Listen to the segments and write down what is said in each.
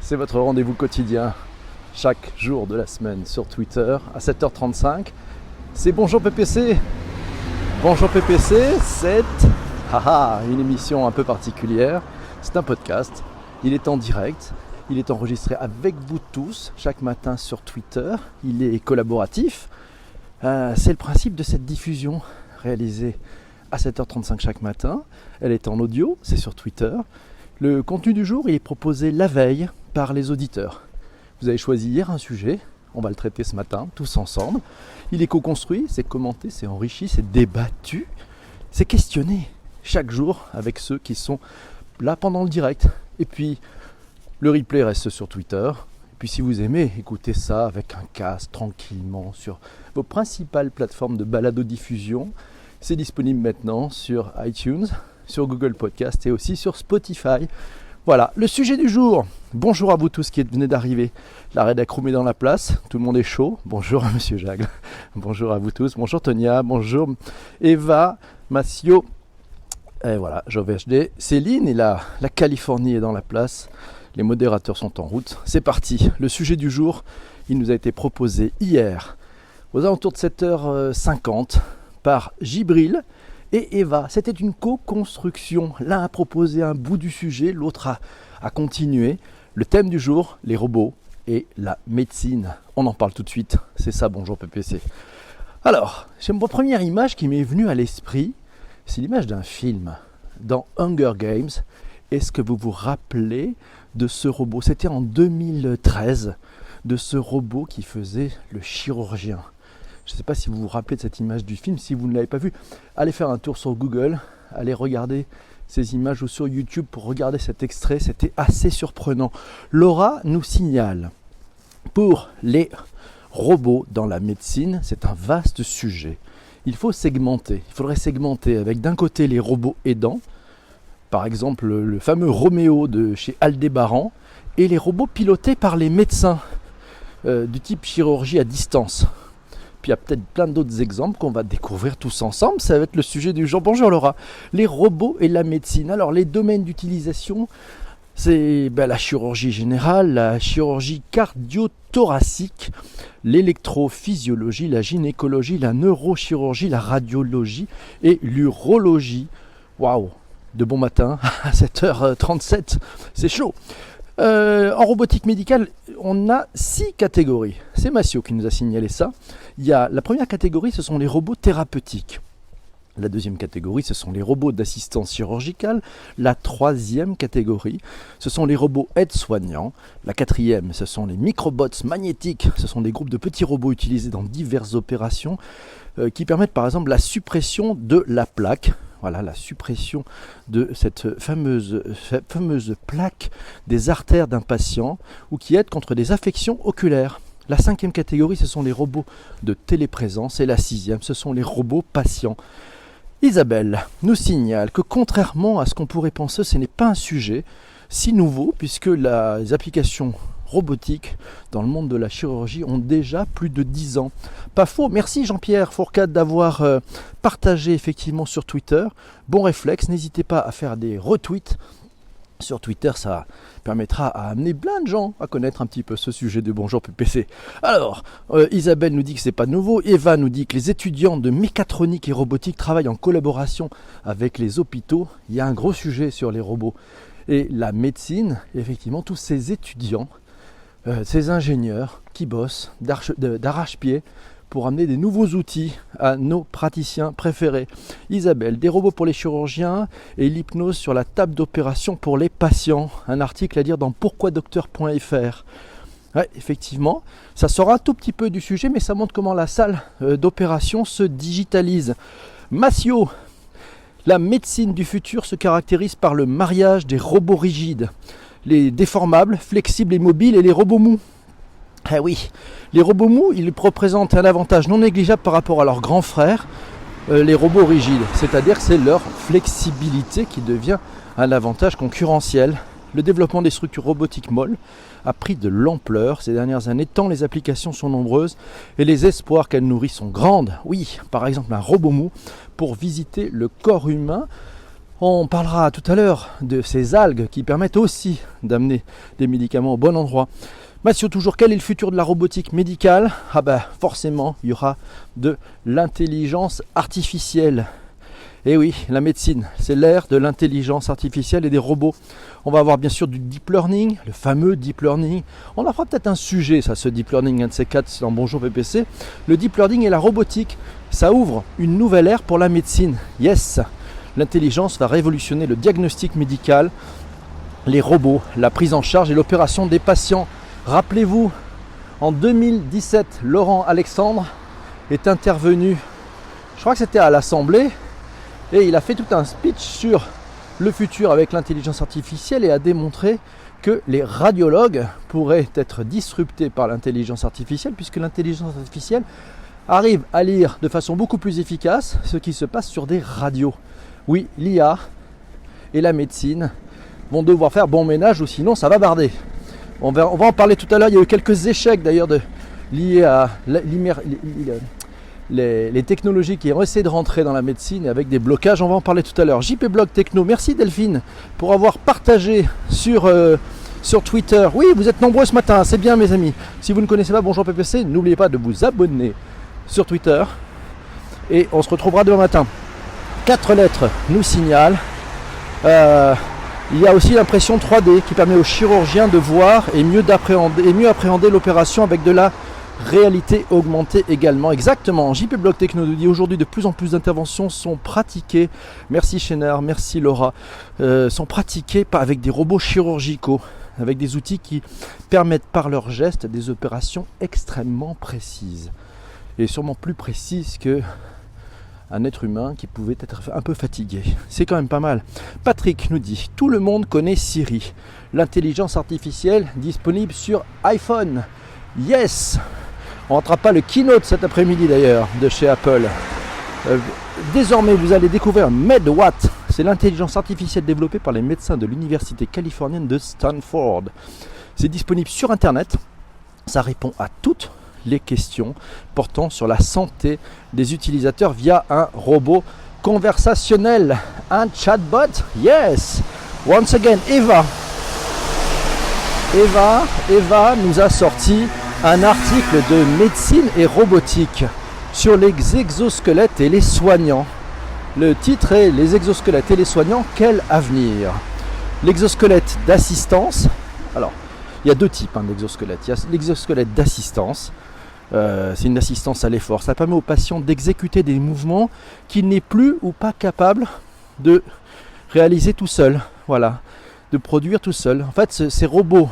c'est votre rendez-vous quotidien, chaque jour de la semaine sur Twitter à 7h35. C'est Bonjour PPC. Bonjour PPC, c'est une émission un peu particulière. C'est un podcast, il est en direct, il est enregistré avec vous tous chaque matin sur Twitter. Il est collaboratif. C'est le principe de cette diffusion réalisée à 7h35 chaque matin. Elle est en audio, c'est sur Twitter. Le contenu du jour, il est proposé la veille par les auditeurs. Vous avez choisi hier un sujet, on va le traiter ce matin, tous ensemble. Il est co-construit, c'est commenté, c'est enrichi, c'est débattu, c'est questionné chaque jour avec ceux qui sont là pendant le direct. Et puis, le replay reste sur Twitter. Et puis si vous aimez, écoutez ça avec un casque, tranquillement, sur vos principales plateformes de balado-diffusion. C'est disponible maintenant sur iTunes, sur Google Podcast et aussi sur Spotify. Voilà, le sujet du jour. Bonjour à vous tous qui venez d'arriver. La rédac room est dans la place, tout le monde est chaud. Bonjour à Monsieur Jagle. Bonjour à vous tous. Bonjour Tonia, bonjour Eva, Massio. Et voilà, JovHD. Céline et la Californie est dans la place. Les modérateurs sont en route. C'est parti. Le sujet du jour, il nous a été proposé hier, aux alentours de 7h50, par Gibril et Eva. C'était une co-construction. L'un a proposé un bout du sujet, l'autre a continué. Le thème du jour, les robots et la médecine. On en parle tout de suite. C'est ça, Bonjour PPC. Alors, j'ai ma première image qui m'est venue à l'esprit. C'est l'image d'un film. Dans Hunger Games, est-ce que vous vous rappelez de ce robot? C'était en 2013, de ce robot qui faisait le chirurgien. Je ne sais pas si vous vous rappelez de cette image du film. Si vous ne l'avez pas vue, allez faire un tour sur Google, allez regarder ces images ou sur YouTube pour regarder cet extrait. C'était assez surprenant. Laura nous signale, pour les robots dans la médecine, c'est un vaste sujet. Il faut segmenter. Il faudrait segmenter avec d'un côté les robots aidants, par exemple le fameux Roméo de chez Aldébaran, et les robots pilotés par les médecins du type chirurgie à distance. Puis il y a peut-être plein d'autres exemples qu'on va découvrir tous ensemble. Ça va être le sujet du jour. Bonjour Laura. Les robots et la médecine. Alors les domaines d'utilisation, c'est la chirurgie générale, la chirurgie cardio-thoracique, l'électrophysiologie, la gynécologie, la neurochirurgie, la radiologie et l'urologie. Waouh, de bon matin à 7h37, c'est chaud. En robotique médicale, on a 6 catégories. C'est Massio qui nous a signalé ça. Il y a la première catégorie, ce sont les robots thérapeutiques. La deuxième catégorie, ce sont les robots d'assistance chirurgicale. La troisième catégorie, ce sont les robots aides-soignants. La quatrième, ce sont les microbots magnétiques. Ce sont des groupes de petits robots utilisés dans diverses opérations qui permettent par exemple la suppression de la plaque. Voilà, la suppression de cette fameuse plaque des artères d'un patient ou qui aide contre des affections oculaires. La cinquième catégorie, ce sont les robots de téléprésence et la sixième, ce sont les robots patients. Isabelle nous signale que contrairement à ce qu'on pourrait penser, ce n'est pas un sujet si nouveau puisque les applications robotiques dans le monde de la chirurgie ont déjà plus de 10 ans. Pas faux, merci Jean-Pierre Fourcade d'avoir partagé effectivement sur Twitter. Bon réflexe, n'hésitez pas à faire des retweets sur Twitter, ça permettra à amener plein de gens à connaître un petit peu ce sujet de Bonjour PPC. Alors, Isabelle nous dit que c'est pas nouveau, Eva nous dit que les étudiants de mécatronique et robotique travaillent en collaboration avec les hôpitaux. Il y a un gros sujet sur les robots. Et la médecine, effectivement, tous ces étudiants, ces ingénieurs qui bossent d'arrache-pied pour amener des nouveaux outils à nos praticiens préférés. Isabelle, des robots pour les chirurgiens et l'hypnose sur la table d'opération pour les patients. Un article à lire dans pourquoidocteur.fr. Ouais, effectivement, ça sort un tout petit peu du sujet, mais ça montre comment la salle d'opération se digitalise. Massio, la médecine du futur se caractérise par le mariage des robots rigides, les déformables, flexibles et mobiles et les robots mous. Eh oui, les robots mous, ils représentent un avantage non négligeable par rapport à leurs grands frères, les robots rigides. C'est-à-dire que c'est leur flexibilité qui devient un avantage concurrentiel. Le développement des structures robotiques molles a pris de l'ampleur ces dernières années, tant les applications sont nombreuses et les espoirs qu'elles nourrissent sont grandes. Oui, par exemple un robot mou pour visiter le corps humain. On parlera tout à l'heure de ces algues qui permettent aussi d'amener des médicaments au bon endroit. Mathieu, toujours, quel est le futur de la robotique médicale? Ah ben forcément, il y aura de l'intelligence artificielle. Et oui, la médecine, c'est l'ère de l'intelligence artificielle et des robots. On va avoir bien sûr du deep learning, le fameux deep learning. On en fera peut-être un sujet, ça, ce deep learning, un de ces quatre, dans Bonjour PPC. Le deep learning et la robotique, ça ouvre une nouvelle ère pour la médecine. Yes, l'intelligence va révolutionner le diagnostic médical, les robots, la prise en charge et l'opération des patients. Rappelez-vous, en 2017, Laurent Alexandre est intervenu, je crois que c'était à l'Assemblée, et il a fait tout un speech sur le futur avec l'intelligence artificielle et a démontré que les radiologues pourraient être disruptés par l'intelligence artificielle, puisque l'intelligence artificielle arrive à lire de façon beaucoup plus efficace ce qui se passe sur des radios. Oui, l'IA et la médecine vont devoir faire bon ménage ou sinon ça va barder. On va en parler tout à l'heure. Il y a eu quelques échecs d'ailleurs liés à les technologies qui ont essayé de rentrer dans la médecine et avec des blocages. On va en parler tout à l'heure. JP Blog Techno, merci Delphine pour avoir partagé sur Twitter. Oui, vous êtes nombreux ce matin, c'est bien mes amis. Si vous ne connaissez pas Bonjour PPC, n'oubliez pas de vous abonner sur Twitter. Et on se retrouvera demain matin. 4 lettres nous signalent. Il y a aussi l'impression 3D qui permet aux chirurgiens de voir et mieux appréhender l'opération avec de la réalité augmentée également. Exactement, JP Blog Techno nous dit aujourd'hui de plus en plus d'interventions sont pratiquées, merci Chénard, merci Laura, sont pratiquées avec des robots chirurgicaux, avec des outils qui permettent par leurs gestes des opérations extrêmement précises. Et sûrement plus précises que un être humain qui pouvait être un peu fatigué. C'est quand même pas mal. Patrick nous dit, tout le monde connaît Siri, l'intelligence artificielle disponible sur iPhone. Yes! On ne rattrape pas le keynote cet après-midi d'ailleurs de chez Apple. Désormais, vous allez découvrir MedWatt. C'est l'intelligence artificielle développée par les médecins de l'université californienne de Stanford. C'est disponible sur Internet. Ça répond à toutes les questions portant sur la santé des utilisateurs via un robot conversationnel, un chatbot. Yes! Once again, Eva nous a sorti un article de médecine et robotique sur les exosquelettes et les soignants. Le titre est Les exosquelettes et les soignants, quel avenir? L'exosquelette d'assistance. Alors, il y a deux types d'exosquelettes. Il y a l'exosquelette d'assistance. C'est une assistance à l'effort. Ça permet au patient d'exécuter des mouvements qu'il n'est plus ou pas capable de réaliser tout seul. Voilà, de produire tout seul. En fait, ces robots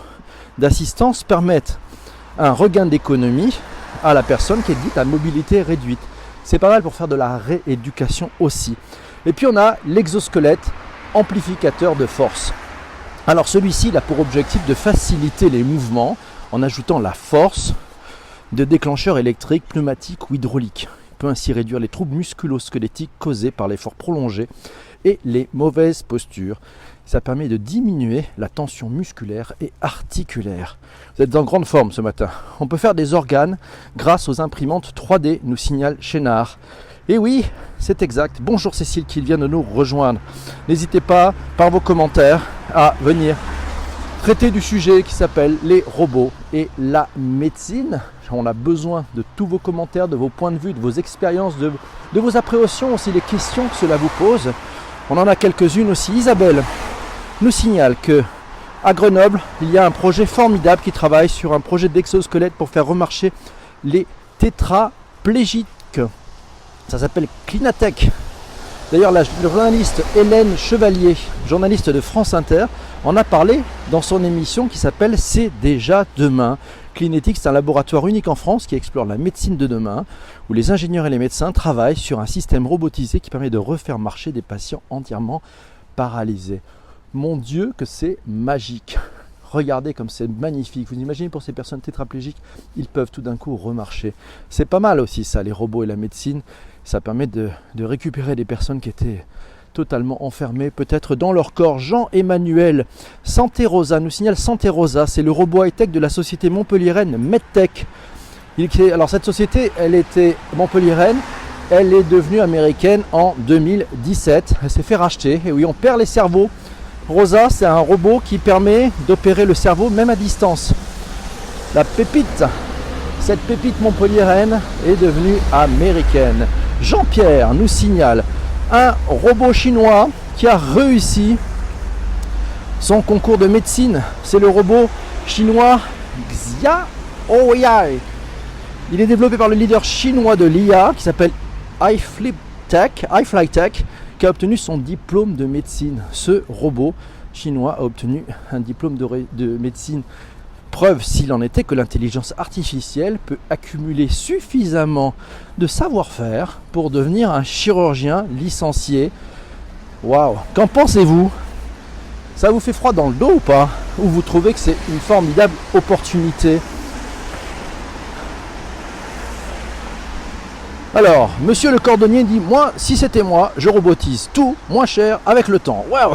d'assistance permettent un regain d'économie à la personne qui est dite à mobilité réduite. C'est pas mal pour faire de la rééducation aussi. Et puis on a l'exosquelette amplificateur de force. Alors celui-ci il a pour objectif de faciliter les mouvements en ajoutant la force de déclencheurs électriques, pneumatiques ou hydrauliques. Il peut ainsi réduire les troubles musculo-squelettiques causés par l'effort prolongé et les mauvaises postures. Ça permet de diminuer la tension musculaire et articulaire. Vous êtes en grande forme ce matin. On peut faire des organes grâce aux imprimantes 3D, nous signale Chénard. Et oui, c'est exact. Bonjour Cécile qui vient de nous rejoindre. N'hésitez pas, par vos commentaires, à venir traiter du sujet qui s'appelle les robots et la médecine. On a besoin de tous vos commentaires, de vos points de vue, de vos expériences, de vos appréhensions aussi, les questions que cela vous pose. On en a quelques-unes aussi. Isabelle nous signale que à Grenoble, il y a un projet formidable qui travaille sur un projet d'exosquelette pour faire remarcher les tétraplégiques. Ça s'appelle Clinatech. D'ailleurs, la journaliste Hélène Chevalier, journaliste de France Inter, en a parlé dans son émission qui s'appelle C'est déjà demain. Clinetics, c'est un laboratoire unique en France qui explore la médecine de demain, où les ingénieurs et les médecins travaillent sur un système robotisé qui permet de refaire marcher des patients entièrement paralysés. Mon Dieu, que c'est magique! Regardez comme c'est magnifique. Vous imaginez pour ces personnes tétraplégiques, ils peuvent tout d'un coup remarcher. C'est pas mal aussi ça, les robots et la médecine. Ça permet de récupérer des personnes qui étaient totalement enfermées, peut-être dans leur corps. Jean-Emmanuel Santé Rosa nous signale Santé Rosa, c'est le robot high-tech de la société montpelliéraine MedTech. Alors cette société, elle était montpelliéraine Elle est devenue américaine en 2017. Elle s'est fait racheter. Et oui, on perd les cerveaux. Rosa, c'est un robot qui permet d'opérer le cerveau même à distance. La pépite, cette pépite montpelliéraine est devenue américaine. Jean-Pierre nous signale un robot chinois qui a réussi son concours de médecine. C'est le robot chinois Xiaoyai. Il est développé par le leader chinois de l'IA qui s'appelle iFlyTech, qui a obtenu son diplôme de médecine. Ce robot chinois a obtenu un diplôme de médecine. Preuve, s'il en était, que l'intelligence artificielle peut accumuler suffisamment de savoir-faire pour devenir un chirurgien licencié. Waouh! Qu'en pensez-vous? Ça vous fait froid dans le dos ou pas? Ou vous trouvez que c'est une formidable opportunité? Alors, monsieur le cordonnier dit, moi, si c'était moi, je robotise tout moins cher avec le temps. Waouh!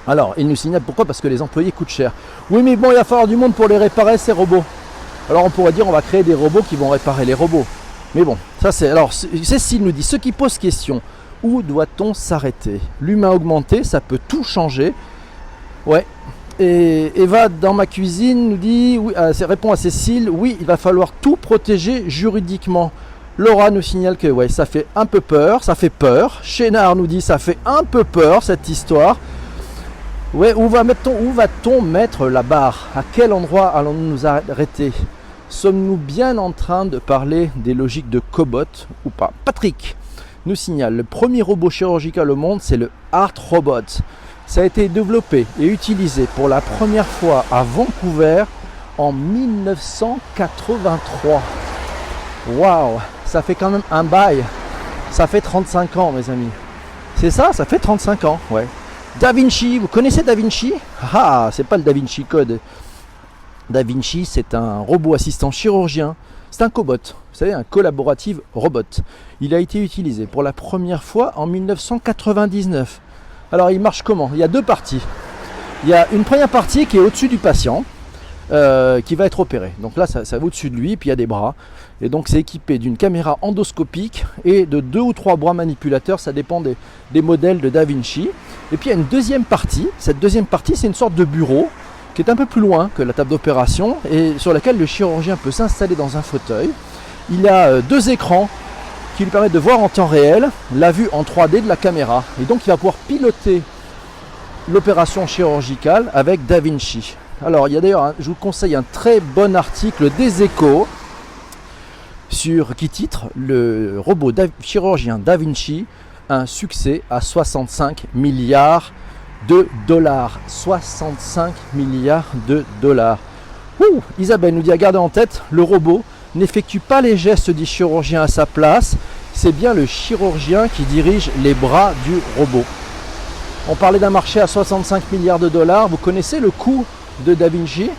Alors, il nous signale pourquoi? Parce que les employés coûtent cher. Oui, mais bon, il va falloir du monde pour les réparer, ces robots. Alors, on pourrait dire, on va créer des robots qui vont réparer les robots. Mais bon, ça c'est... Alors, Cécile nous dit, ce qui pose question, où doit-on s'arrêter? L'humain augmenté, ça peut tout changer. Ouais. Et Eva, dans ma cuisine, nous dit, oui, répond à Cécile, oui, il va falloir tout protéger juridiquement. Laura nous signale que ouais, ça fait un peu peur, ça fait peur. Chénard nous dit, ça fait un peu peur, cette histoire. Ouais, où va-t-on mettre la barre? À quel endroit allons-nous nous arrêter? Sommes-nous bien en train de parler des logiques de cobot ou pas? Patrick nous signale, le premier robot chirurgical au monde, c'est le Heart Robot. Ça a été développé et utilisé pour la première fois à Vancouver en 1983. Waouh, ça fait quand même un bail. Ça fait 35 ans, mes amis. C'est ça, ça fait 35 ans, ouais. Da Vinci, vous connaissez Da Vinci? Ah, c'est pas le Da Vinci Code. Da Vinci, c'est un robot assistant chirurgien. C'est un cobot, vous savez, un collaborative robot. Il a été utilisé pour la première fois en 1999. Alors, il marche comment? Il y a deux parties. Il y a une première partie qui est au-dessus du patient, qui va être opéré. Donc là, ça va au-dessus de lui, puis il y a des bras. Et donc, c'est équipé d'une caméra endoscopique et de 2 ou 3 bras manipulateurs. Ça dépend des modèles de Da Vinci. Et puis, il y a une deuxième partie. Cette deuxième partie, c'est une sorte de bureau qui est un peu plus loin que la table d'opération et sur laquelle le chirurgien peut s'installer dans un fauteuil. Il a 2 écrans qui lui permettent de voir en temps réel la vue en 3D de la caméra. Et donc, il va pouvoir piloter l'opération chirurgicale avec Da Vinci. Alors, il y a d'ailleurs, je vous conseille un très bon article des Échos qui titre le robot chirurgien Da Vinci, un succès à 65 milliards de dollars. 65 milliards de dollars. Ouh, Isabelle nous dit à garder en tête, le robot n'effectue pas les gestes du chirurgien à sa place, c'est bien le chirurgien qui dirige les bras du robot. On parlait d'un marché à 65 milliards de dollars, vous connaissez le coût de Da Vinci?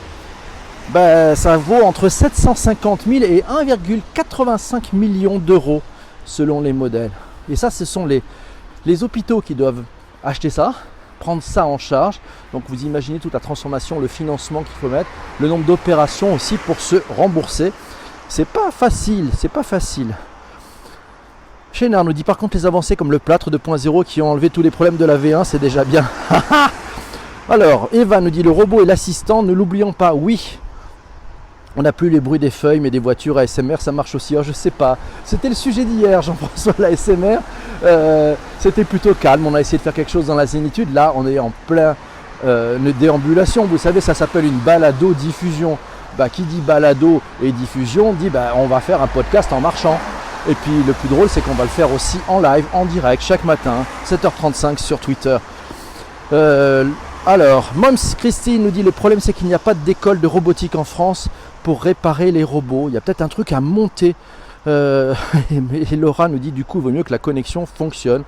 Ça vaut entre 750 000 et 1,85 million d'euros selon les modèles. Et ça, ce sont les hôpitaux qui doivent acheter ça, prendre ça en charge. Donc vous imaginez toute la transformation, le financement qu'il faut mettre, le nombre d'opérations aussi pour se rembourser. C'est pas facile, c'est pas facile. Chénard nous dit par contre les avancées comme le plâtre 2.0 qui ont enlevé tous les problèmes de la V1, c'est déjà bien. Alors, Eva nous dit le robot et l'assistant, ne l'oublions pas, oui. On n'a plus les bruits des feuilles, mais des voitures ASMR, ça marche aussi. Alors, je sais pas. C'était le sujet d'hier, Jean-François, l'ASMR. C'était plutôt calme. On a essayé de faire quelque chose dans la zénitude. Là, on est en plein déambulation. Vous savez, ça s'appelle une balado-diffusion. Qui dit balado et diffusion dit on va faire un podcast en marchant. Et puis le plus drôle, c'est qu'on va le faire aussi en live, en direct, chaque matin, 7h35 sur Twitter. Alors, Moms Christine nous dit le problème, c'est qu'il n'y a pas d'école de robotique en France pour réparer les robots. Il y a peut-être un truc à monter. Et Laura nous dit du coup, il vaut mieux que la connexion fonctionne.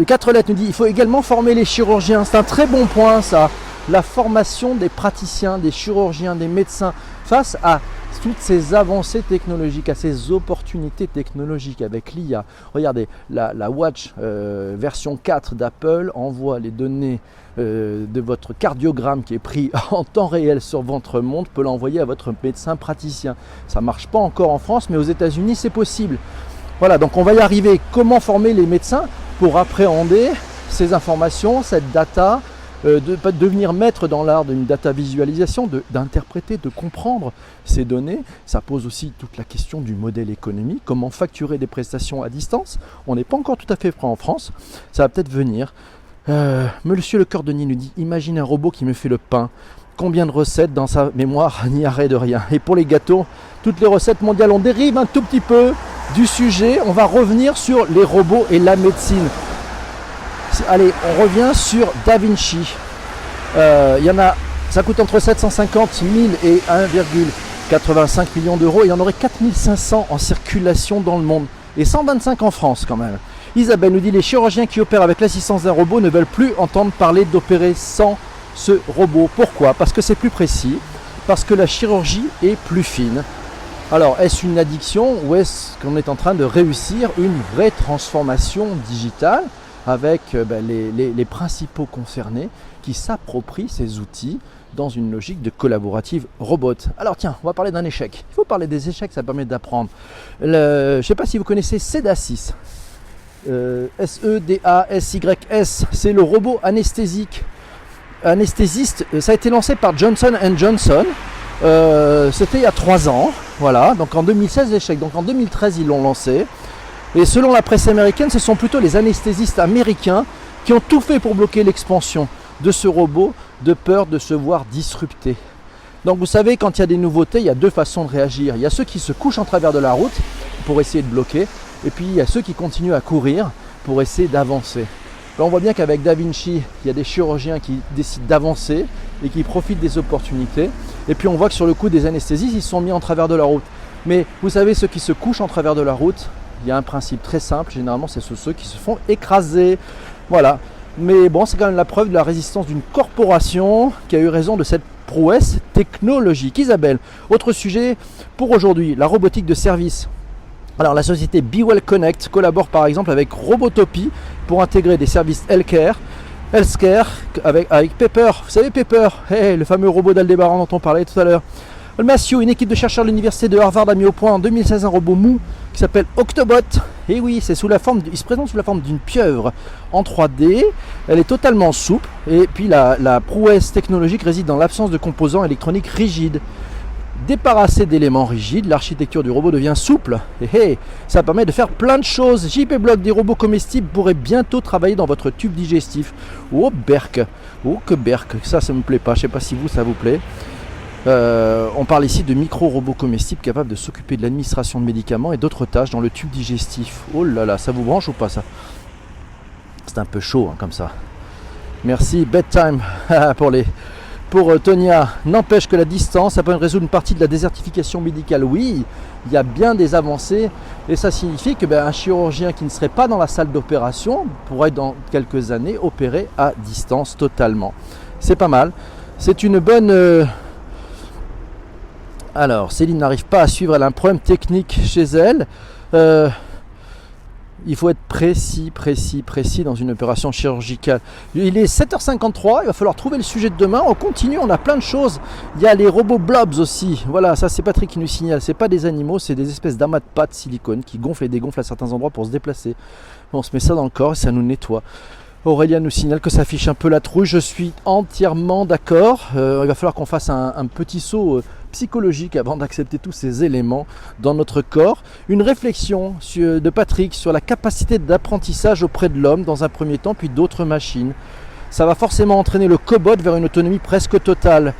4 lettres nous dit il faut également former les chirurgiens. C'est un très bon point ça. La formation des praticiens, des chirurgiens, des médecins face à toutes ces avancées technologiques, à ces opportunités technologiques avec l'IA. Regardez, la Watch version 4 d'Apple envoie les données de votre cardiogramme qui est pris en temps réel sur votre montre, peut l'envoyer à votre médecin praticien. Ça ne marche pas encore en France, mais aux États-Unis c'est possible. Voilà, donc on va y arriver. Comment former les médecins pour appréhender ces informations, cette data, de devenir maître dans l'art d'une data visualisation, d'interpréter, de comprendre ces données. Ça pose aussi toute la question du modèle économique, comment facturer des prestations à distance. On n'est pas encore tout à fait prêt en France, ça va peut-être venir. Monsieur le Cordonnier nous dit, imagine un robot qui me fait le pain. Combien de recettes dans sa mémoire, n'y arrête de rien. Et pour les gâteaux, toutes les recettes mondiales, on dérive un tout petit peu du sujet. On va revenir sur les robots et la médecine. Allez, on revient sur Da Vinci. Il y en a, ça coûte entre 750 000 et 1,85 million d'euros. Il y en aurait 4500 en circulation dans le monde. Et 125 en France quand même. Isabelle nous dit, les chirurgiens qui opèrent avec l'assistance d'un robot ne veulent plus entendre parler d'opérer sans ce robot. Pourquoi? Parce que c'est plus précis, parce que la chirurgie est plus fine. Alors, est-ce une addiction ou est-ce qu'on est en train de réussir une vraie transformation digitale avec les principaux concernés qui s'approprient ces outils dans une logique de collaborative robot? Alors tiens, on va parler d'un échec. Il faut parler des échecs, ça permet d'apprendre. Je ne sais pas si vous connaissez Sedasys. SEDASYS, c'est le robot anesthésiste. Ça a été lancé par Johnson & Johnson. C'était il y a 3 ans. Voilà, donc en 2016 l'échec. Donc en 2013 ils l'ont lancé. Et selon la presse américaine, ce sont plutôt les anesthésistes américains qui ont tout fait pour bloquer l'expansion de ce robot, de peur de se voir disrupté. Donc vous savez, quand il y a des nouveautés, il y a 2 façons de réagir. Il y a ceux qui se couchent en travers de la route pour essayer de bloquer. Et puis il y a ceux qui continuent à courir pour essayer d'avancer. Là on voit bien qu'avec Da Vinci, il y a des chirurgiens qui décident d'avancer et qui profitent des opportunités. Et puis on voit que sur le coup des anesthésistes, ils se sont mis en travers de la route. Mais vous savez, ceux qui se couchent en travers de la route, il y a un principe très simple, généralement c'est ceux qui se font écraser. Voilà. Mais bon, c'est quand même la preuve de la résistance d'une corporation qui a eu raison de cette prouesse technologique. Isabelle, autre sujet pour aujourd'hui, la robotique de service. Alors la société BeWell Connect collabore par exemple avec Robotopy pour intégrer des services healthcare avec Pepper. Vous savez Pepper, le fameux robot d'Aldébaran dont on parlait tout à l'heure. Matthew, une équipe de chercheurs de l'université de Harvard a mis au point en 2016 un robot mou qui s'appelle Octobot. Et oui, il se présente sous la forme d'une pieuvre en 3D. Elle est totalement souple. Et puis la prouesse technologique réside dans l'absence de composants électroniques rigides. Débarrassé d'éléments rigides, l'architecture du robot devient souple. Et ça permet de faire plein de choses. JP Block, des robots comestibles pourraient bientôt travailler dans votre tube digestif. Oh berk, oh que berk, ça me plaît pas. Je sais pas si vous ça vous plaît. On parle ici de micro-robots comestibles capables de s'occuper de l'administration de médicaments et d'autres tâches dans le tube digestif. Oh là là, ça vous branche ou pas ça? C'est un peu chaud comme ça. Merci, bedtime pour Tonia. N'empêche que la distance, ça peut résoudre une partie de la désertification médicale. Oui, il y a bien des avancées et ça signifie que un chirurgien qui ne serait pas dans la salle d'opération pourrait dans quelques années opérer à distance totalement. C'est pas mal. C'est une bonne... Alors, Céline n'arrive pas à suivre, elle a un problème technique chez elle. Il faut être précis dans une opération chirurgicale. Il est 7h53, il va falloir trouver le sujet de demain. On continue, on a plein de choses. Il y a les robots blobs aussi. Voilà, ça c'est Patrick qui nous signale. C'est pas des animaux, c'est des espèces d'amas de pâte silicone qui gonflent et dégonflent à certains endroits pour se déplacer. On se met ça dans le corps et ça nous nettoie. Aurélien nous signale que ça affiche un peu la trouille. Je suis entièrement d'accord. Il va falloir qu'on fasse un petit saut psychologique avant d'accepter tous ces éléments dans notre corps. Une réflexion de Patrick sur la capacité d'apprentissage auprès de l'homme dans un premier temps, puis d'autres machines. Ça va forcément entraîner le cobot vers une autonomie presque totale,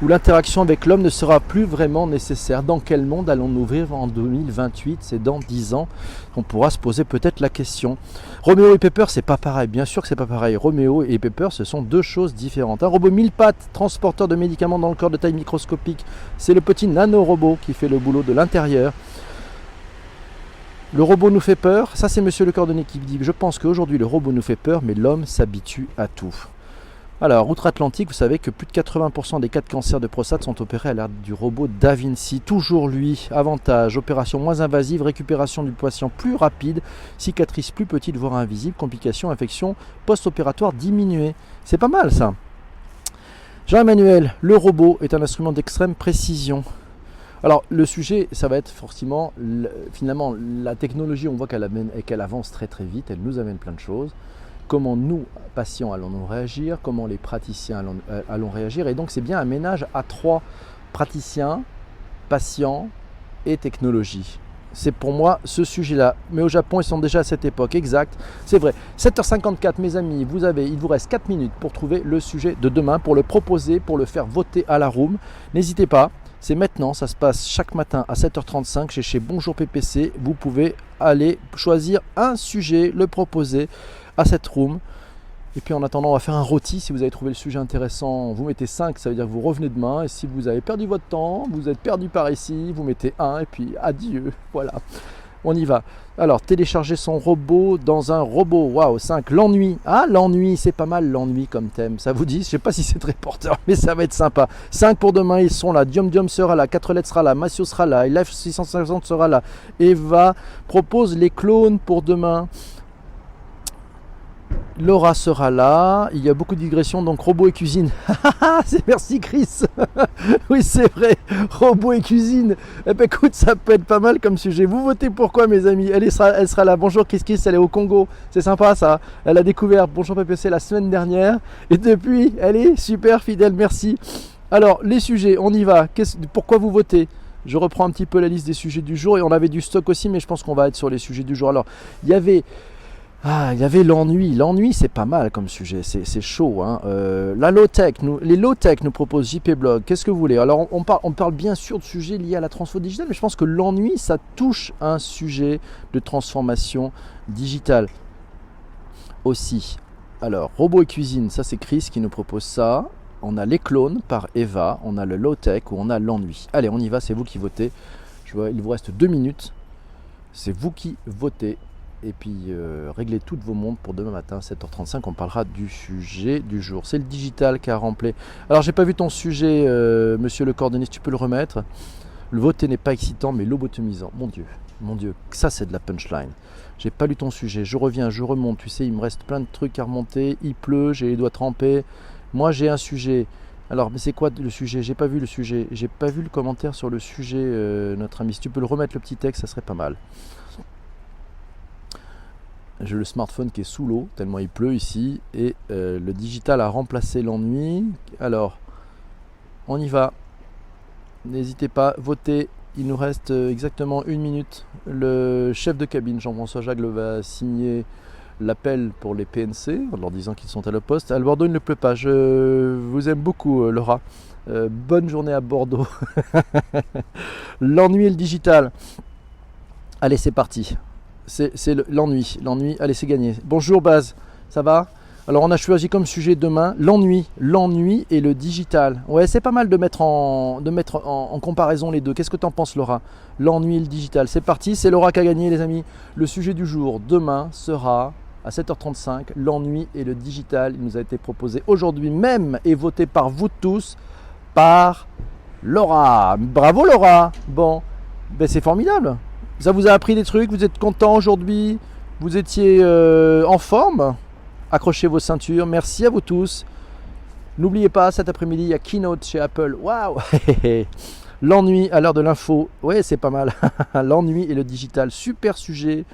où l'interaction avec l'homme ne sera plus vraiment nécessaire. Dans quel monde allons-nous vivre en 2028? C'est dans 10 ans qu'on pourra se poser peut-être la question. Roméo et Pepper, c'est pas pareil. Bien sûr que c'est pas pareil. Roméo et Pepper, ce sont 2 choses différentes. Un robot 1000 pattes, transporteur de médicaments dans le corps de taille microscopique, c'est le petit nano-robot qui fait le boulot de l'intérieur. Le robot nous fait peur. Ça, c'est Monsieur Le Cordonnier qui dit « Je pense qu'aujourd'hui, le robot nous fait peur, mais l'homme s'habitue à tout. » Alors, outre-Atlantique, vous savez que plus de 80% des cas de cancer de prostate sont opérés à l'aide du robot Da Vinci. Toujours lui, avantage, opération moins invasive, récupération du patient plus rapide, cicatrice plus petite, voire invisible, complications, infections post-opératoires diminuées. C'est pas mal ça. Jean-Emmanuel, le robot est un instrument d'extrême précision. Alors, le sujet, ça va être forcément, finalement, la technologie, on voit qu'elle avance très très vite, elle nous amène plein de choses. Comment nous, patients, allons-nous réagir, comment les praticiens allons réagir. Et donc, c'est bien un ménage à 3, praticiens, patients et technologie. C'est pour moi ce sujet-là. Mais au Japon, ils sont déjà à cette époque, exact. C'est vrai. 7h54, mes amis, il vous reste 4 minutes pour trouver le sujet de demain, pour le proposer, pour le faire voter à la room. N'hésitez pas. C'est maintenant, ça se passe chaque matin à 7h35 chez Bonjour PPC. Vous pouvez aller choisir un sujet, le proposer à cette room. Et puis en attendant, on va faire un rôti. Si vous avez trouvé le sujet intéressant, vous mettez 5, ça veut dire que vous revenez demain. Et si vous avez perdu votre temps, vous êtes perdu par ici, vous mettez 1 et puis adieu. Voilà, on y va. Alors, télécharger son robot dans un robot. Waouh, 5. L'ennui. Ah, l'ennui, c'est pas mal l'ennui comme thème. Ça vous dit? Je ne sais pas si c'est très porteur, mais ça va être sympa. 5 pour demain, ils sont là. Diom Diom sera là. 4 lettres sera là. Massio sera là. Life 650 sera là. Eva propose les clones pour demain. Laura sera là, il y a beaucoup de digressions, donc robot et cuisine. Merci Chris. Oui, c'est vrai, robot et cuisine. Eh ben écoute, ça peut être pas mal comme sujet. Vous votez pour quoi, mes amis? Elle sera là. Bonjour Chris, elle est au Congo. C'est sympa ça. Elle a découvert Bonjour PPC la semaine dernière et depuis, elle est super fidèle. Merci. Alors, les sujets, on y va. Pourquoi vous votez? Je reprends un petit peu la liste des sujets du jour et on avait du stock aussi, mais je pense qu'on va être sur les sujets du jour. Alors, il y avait l'ennui. L'ennui, c'est pas mal comme sujet, c'est chaud. Hein. La low-tech, les low-tech nous proposent JP Blog. Qu'est-ce que vous voulez? Alors, on parle bien sûr de sujets liés à la transformation digitale, mais je pense que l'ennui, ça touche un sujet de transformation digitale aussi. Alors, robot et cuisine, ça c'est Chris qui nous propose ça. On a les clones par Eva, on a le low-tech ou on a l'ennui. Allez, on y va, c'est vous qui votez. Je vois, il vous reste 2 minutes. C'est vous qui votez. Et puis réglez toutes vos montres pour demain matin 7h35, on parlera du sujet du jour. C'est le digital qui a rempli. Alors j'ai pas vu ton sujet, monsieur le cordonnier, tu peux le remettre. Le voter n'est pas excitant mais lobotomisant. Mon Dieu, ça c'est de la punchline. J'ai pas lu ton sujet, je reviens, je remonte, tu sais, il me reste plein de trucs à remonter, il pleut, j'ai les doigts trempés. Moi j'ai un sujet. Alors mais c'est quoi le sujet? J'ai pas vu le sujet, j'ai pas vu le commentaire sur le sujet, notre ami. Si tu peux le remettre le petit texte, ça serait pas mal. J'ai le smartphone qui est sous l'eau, tellement il pleut ici, et le digital a remplacé l'ennui. Alors, on y va. N'hésitez pas, votez. Il nous reste exactement 1 minute. Le chef de cabine, Jean-François Jagle, va signer l'appel pour les PNC, en leur disant qu'ils sont à la poste. À Bordeaux, il ne pleut pas. Je vous aime beaucoup, Laura. Bonne journée à Bordeaux. L'ennui et le digital. Allez, c'est parti. C'est l'ennui. Allez, c'est gagné. Bonjour Baz, ça va? Alors on a choisi comme sujet demain l'ennui et le digital. Ouais, c'est pas mal de mettre en comparaison les deux. Qu'est-ce que t'en penses, Laura? L'ennui et le digital. C'est parti, c'est Laura qui a gagné, les amis. Le sujet du jour demain sera à 7h35, l'ennui et le digital. Il nous a été proposé aujourd'hui même et voté par vous tous, par Laura. Bravo Laura. Bon, ben c'est formidable. Ça vous a appris des trucs, vous êtes content aujourd'hui, vous étiez en forme. Accrochez vos ceintures, merci à vous tous. N'oubliez pas, cet après-midi, il y a Keynote chez Apple. Waouh. L'ennui à l'heure de l'info, ouais c'est pas mal. L'ennui et le digital, super sujet.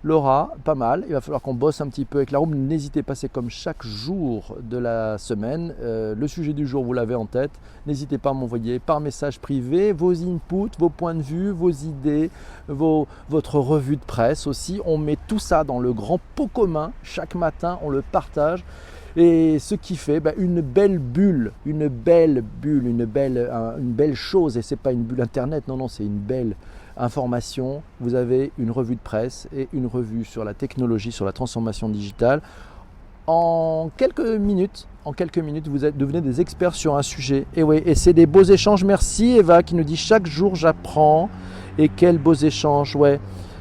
Laura, pas mal, il va falloir qu'on bosse un petit peu avec la room. N'hésitez pas, c'est comme chaque jour de la semaine. Le sujet du jour, vous l'avez en tête. N'hésitez pas à m'envoyer par message privé vos inputs, vos points de vue, vos idées, votre revue de presse aussi. On met tout ça dans le grand pot commun. Chaque matin, on le partage. Et ce qui fait une belle bulle, une belle chose. Et c'est pas une bulle internet, non, c'est une belle information. Vous avez une revue de presse et une revue sur la technologie, sur la transformation digitale. En quelques minutes, vous devenez des experts sur un sujet. Et oui, et c'est des beaux échanges. Merci Eva qui nous dit chaque jour j'apprends. Et quels beaux échanges, ouais.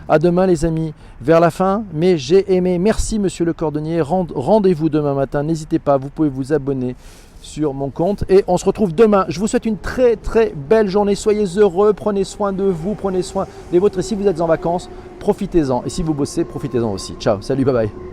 À demain les amis, vers la fin, mais j'ai aimé. Merci monsieur le cordonnier, rendez-vous demain matin, n'hésitez pas, vous pouvez vous abonner sur mon compte et on se retrouve demain. Je vous souhaite une très très belle journée, soyez heureux, prenez soin de vous, prenez soin des vôtres et si vous êtes en vacances, profitez-en et si vous bossez, profitez-en aussi. Ciao, salut, bye bye.